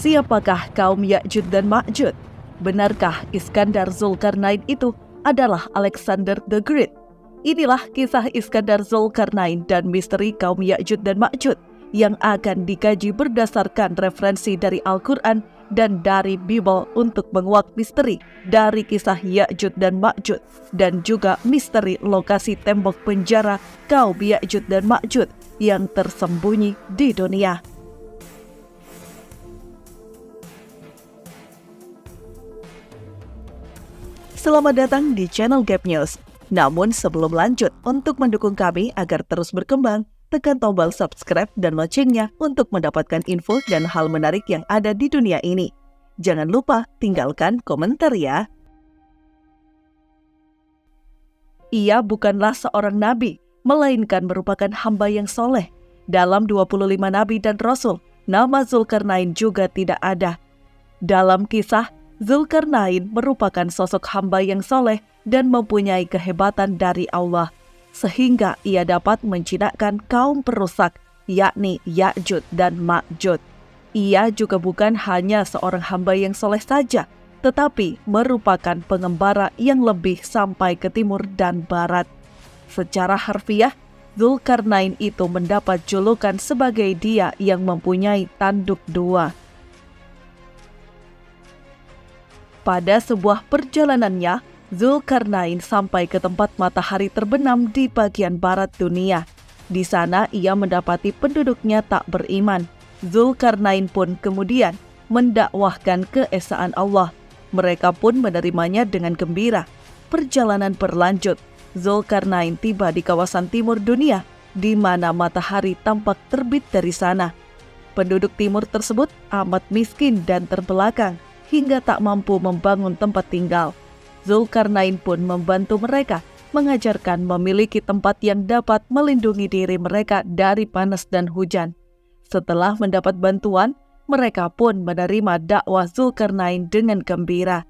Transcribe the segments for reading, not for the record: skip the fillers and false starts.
Siapakah kaum Ya'juj dan Ma'juj? Benarkah Iskandar Zulkarnain itu adalah Alexander the Great? Inilah kisah Iskandar Zulkarnain dan misteri kaum Ya'juj dan Ma'juj yang akan dikaji berdasarkan referensi dari Al-Quran dan dari Bible untuk menguak misteri dari kisah Ya'juj dan Ma'juj dan juga misteri lokasi tembok penjara kaum Ya'juj dan Ma'juj yang tersembunyi di dunia. Selamat datang di channel Gap News. Namun sebelum lanjut, untuk mendukung kami agar terus berkembang, tekan tombol subscribe dan loncengnya untuk mendapatkan info dan hal menarik yang ada di dunia ini. Jangan lupa tinggalkan komentar ya. Ia bukanlah seorang nabi, melainkan merupakan hamba yang soleh. Dalam 25 nabi dan rasul, nama Zulkarnain juga tidak ada. Dalam kisah, Zulkarnain merupakan sosok hamba yang soleh dan mempunyai kehebatan dari Allah, sehingga ia dapat menjinakkan kaum perusak, yakni Ya'juj dan Ma'juj. Ia juga bukan hanya seorang hamba yang soleh saja, tetapi merupakan pengembara yang lebih sampai ke timur dan barat. Secara harfiah, Zulkarnain itu mendapat julukan sebagai dia yang mempunyai tanduk dua. Pada sebuah perjalanannya, Zulkarnain sampai ke tempat matahari terbenam di bagian barat dunia. Di sana ia mendapati penduduknya tak beriman. Zulkarnain pun kemudian mendakwahkan keesaan Allah. Mereka pun menerimanya dengan gembira. Perjalanan berlanjut. Zulkarnain tiba di kawasan timur dunia, di mana matahari tampak terbit dari sana. Penduduk timur tersebut amat miskin dan terbelakang, hingga tak mampu membangun tempat tinggal. Zulkarnain pun membantu mereka, mengajarkan memiliki tempat yang dapat melindungi diri mereka dari panas dan hujan. Setelah mendapat bantuan, mereka pun menerima dakwah Zulkarnain dengan gembira.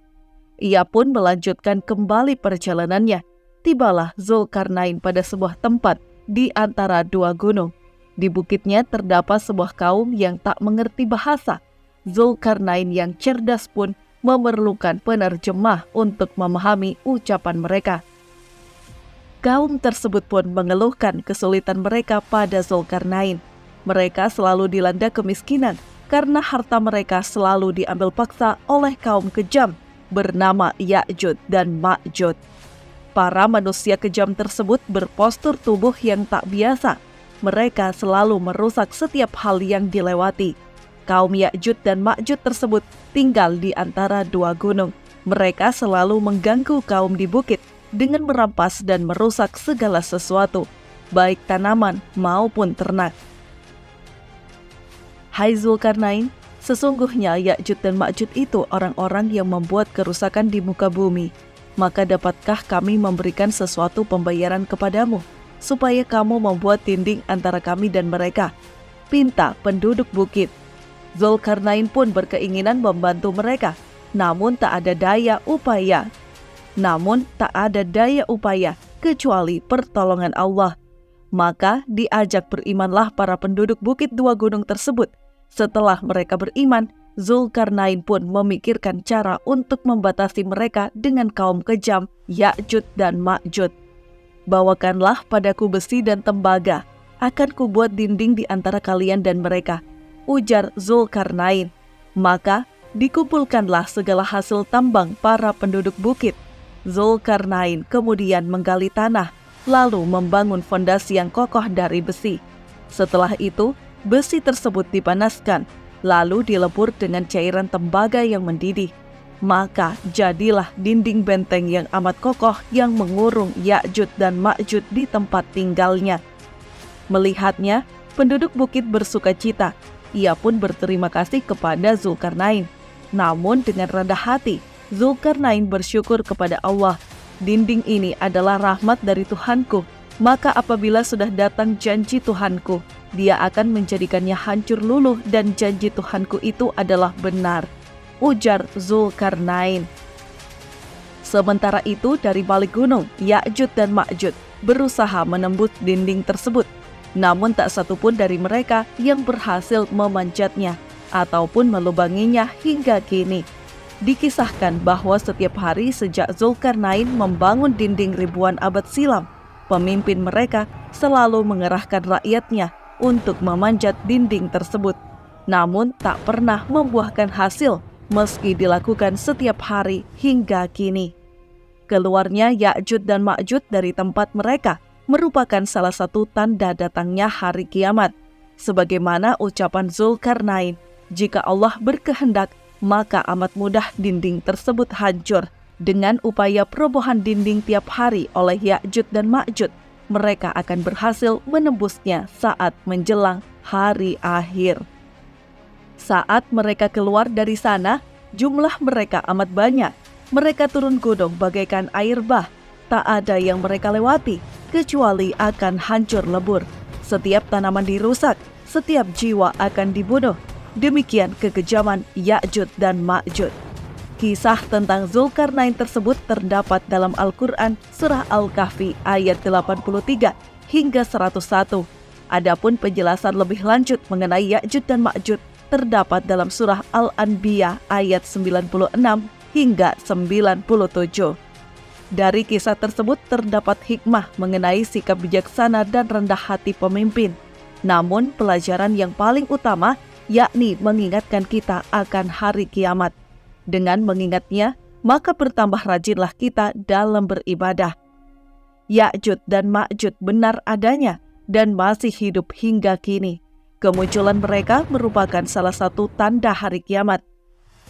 Ia pun melanjutkan kembali perjalanannya. Tibalah Zulkarnain pada sebuah tempat di antara dua gunung. Di bukitnya terdapat sebuah kaum yang tak mengerti bahasa. Zulkarnain yang cerdas pun memerlukan penerjemah untuk memahami ucapan mereka. Kaum tersebut pun mengeluhkan kesulitan mereka pada Zulkarnain. Mereka selalu dilanda kemiskinan karena harta mereka selalu diambil paksa oleh kaum kejam bernama Ya'juj dan Ma'juj. Para manusia kejam tersebut berpostur tubuh yang tak biasa. Mereka selalu merusak setiap hal yang dilewati. Kaum Ya'juj dan Ma'juj tersebut tinggal di antara dua gunung. Mereka selalu mengganggu kaum di bukit dengan merampas dan merusak segala sesuatu, baik tanaman maupun ternak. Hai Zulkarnain, sesungguhnya Ya'juj dan Ma'juj itu orang-orang yang membuat kerusakan di muka bumi. Maka dapatkah kami memberikan sesuatu pembayaran kepadamu, supaya kamu membuat dinding antara kami dan mereka? Pinta penduduk bukit. Zulkarnain pun berkeinginan membantu mereka, namun tak ada daya upaya kecuali pertolongan Allah. Maka diajak berimanlah para penduduk bukit dua gunung tersebut. Setelah mereka beriman, Zulkarnain pun memikirkan cara untuk membatasi mereka dengan kaum kejam Ya'juj dan Ma'juj. Bawakanlah padaku besi dan tembaga, akan kubuat dinding di antara kalian dan mereka, ujar Zulkarnain. Maka dikumpulkanlah segala hasil tambang para penduduk bukit. Zulkarnain kemudian menggali tanah, lalu membangun fondasi yang kokoh dari besi. Setelah itu, besi tersebut dipanaskan, lalu dilebur dengan cairan tembaga yang mendidih. Maka jadilah dinding benteng yang amat kokoh yang mengurung Ya'juj dan Ma'juj di tempat tinggalnya. Melihatnya, penduduk bukit bersuka cita. Ia pun berterima kasih kepada Zulkarnain. Namun dengan rendah hati, Zulkarnain bersyukur kepada Allah. Dinding ini adalah rahmat dari Tuhanku. Maka apabila sudah datang janji Tuhanku, Dia akan menjadikannya hancur luluh dan janji Tuhanku itu adalah benar, ujar Zulkarnain. Sementara itu dari balik gunung, Ya'juj dan Ma'juj berusaha menembus dinding tersebut. Namun tak satu pun dari mereka yang berhasil memanjatnya. ataupun melubanginya hingga kini. Dikisahkan bahwa setiap hari sejak Zulkarnain membangun dinding ribuan abad silam, pemimpin mereka selalu mengerahkan rakyatnya untuk memanjat dinding tersebut. Namun tak pernah membuahkan hasil meski dilakukan setiap hari hingga kini. Keluarnya Ya'juj dan Ma'juj dari tempat mereka merupakan salah satu tanda datangnya hari kiamat. Sebagaimana ucapan Zulkarnain, jika Allah berkehendak, maka amat mudah dinding tersebut hancur. Dengan upaya perobohan dinding tiap hari oleh Ya'juj dan Ma'juj, mereka akan berhasil menembusnya saat menjelang hari akhir. Saat mereka keluar dari sana, jumlah mereka amat banyak. Mereka turun gunung bagaikan air bah. Tak ada yang mereka lewati, kecuali akan hancur lebur. Setiap tanaman dirusak, setiap jiwa akan dibunuh. Demikian kekejaman Ya'juj dan Ma'juj. Kisah tentang Zulkarnain tersebut terdapat dalam Al-Quran Surah Al-Kahfi ayat 83 hingga 101. Adapun penjelasan lebih lanjut mengenai Ya'juj dan Ma'juj terdapat dalam Surah Al-Anbiya ayat 96 hingga 97. Dari kisah tersebut terdapat hikmah mengenai sikap bijaksana dan rendah hati pemimpin. Namun pelajaran yang paling utama yakni mengingatkan kita akan hari kiamat. Dengan mengingatnya, maka bertambah rajinlah kita dalam beribadah. Ya'juj dan Ma'juj benar adanya dan masih hidup hingga kini. Kemunculan mereka merupakan salah satu tanda hari kiamat.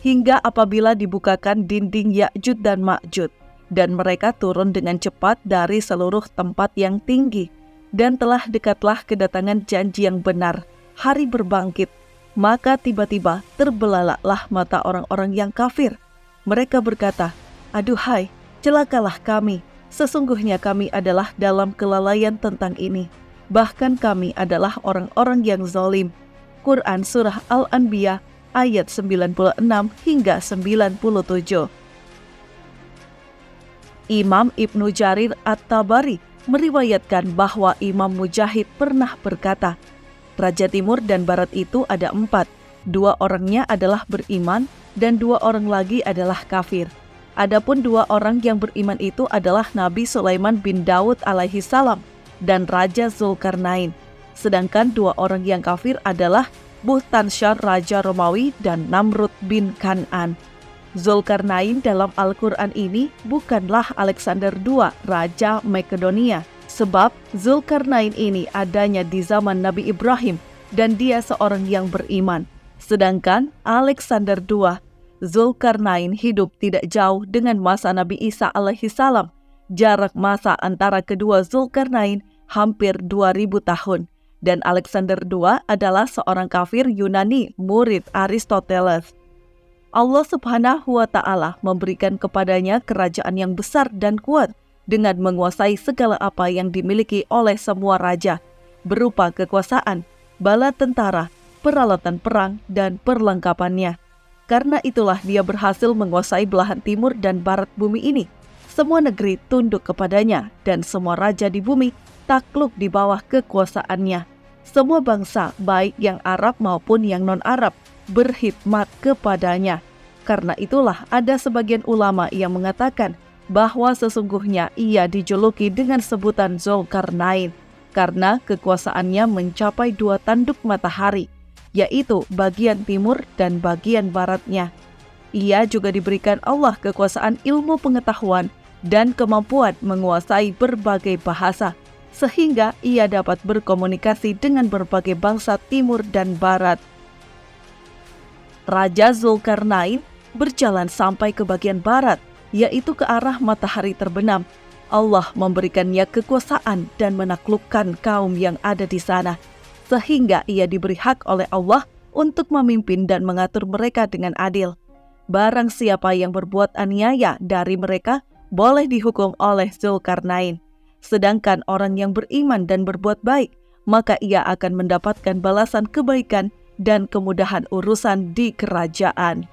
Hingga apabila dibukakan dinding Ya'juj dan Ma'juj, dan mereka turun dengan cepat dari seluruh tempat yang tinggi, dan telah dekatlah kedatangan janji yang benar, hari berbangkit, maka tiba-tiba terbelalaklah mata orang-orang yang kafir. Mereka berkata, "Aduhai, celakalah kami, sesungguhnya kami adalah dalam kelalaian tentang ini. Bahkan kami adalah orang-orang yang zalim." Quran Surah Al-Anbiya ayat 96 hingga 97. Imam Ibnu Jarir At-Tabari meriwayatkan bahwa Imam Mujahid pernah berkata, Raja Timur dan Barat itu ada 4. 2 orangnya adalah beriman dan 2 orang lagi adalah kafir. Adapun 2 orang yang beriman itu adalah Nabi Sulaiman bin Daud alaihi salam dan Raja Zulkarnain. Sedangkan 2 orang yang kafir adalah Buhtansyar Raja Romawi dan Namrud bin Kan'an. Zulkarnain dalam Al-Quran ini bukanlah Alexander II, Raja Makedonia. Sebab Zulkarnain ini adanya di zaman Nabi Ibrahim dan dia seorang yang beriman. Sedangkan Alexander II, Zulkarnain hidup tidak jauh dengan masa Nabi Isa alaihi salam. Jarak masa antara kedua Zulkarnain hampir 2000 tahun. Dan Alexander II adalah seorang kafir Yunani, murid Aristoteles. Allah Subhanahu wa Ta'ala memberikan kepadanya kerajaan yang besar dan kuat, dengan menguasai segala apa yang dimiliki oleh semua raja, berupa kekuasaan, bala tentara, peralatan perang, dan perlengkapannya. Karena itulah dia berhasil menguasai belahan timur dan barat bumi ini. Semua negeri tunduk kepadanya, dan semua raja di bumi takluk di bawah kekuasaannya. Semua bangsa, baik yang Arab maupun yang non-Arab, berkhidmat kepadanya. Karena itulah ada sebagian ulama yang mengatakan bahwa sesungguhnya ia dijuluki dengan sebutan Zulkarnain karena kekuasaannya mencapai 2 tanduk matahari, yaitu bagian timur dan bagian baratnya. Ia juga diberikan Allah kekuasaan ilmu pengetahuan dan kemampuan menguasai berbagai bahasa, sehingga ia dapat berkomunikasi dengan berbagai bangsa timur dan barat. Raja Zulkarnain berjalan sampai ke bagian barat, yaitu ke arah matahari terbenam. Allah memberikannya kekuasaan dan menaklukkan kaum yang ada di sana, sehingga ia diberi hak oleh Allah untuk memimpin dan mengatur mereka dengan adil. Barang siapa yang berbuat aniaya dari mereka, boleh dihukum oleh Zulkarnain. Sedangkan orang yang beriman dan berbuat baik, maka ia akan mendapatkan balasan kebaikan dan kemudahan urusan di kerajaan.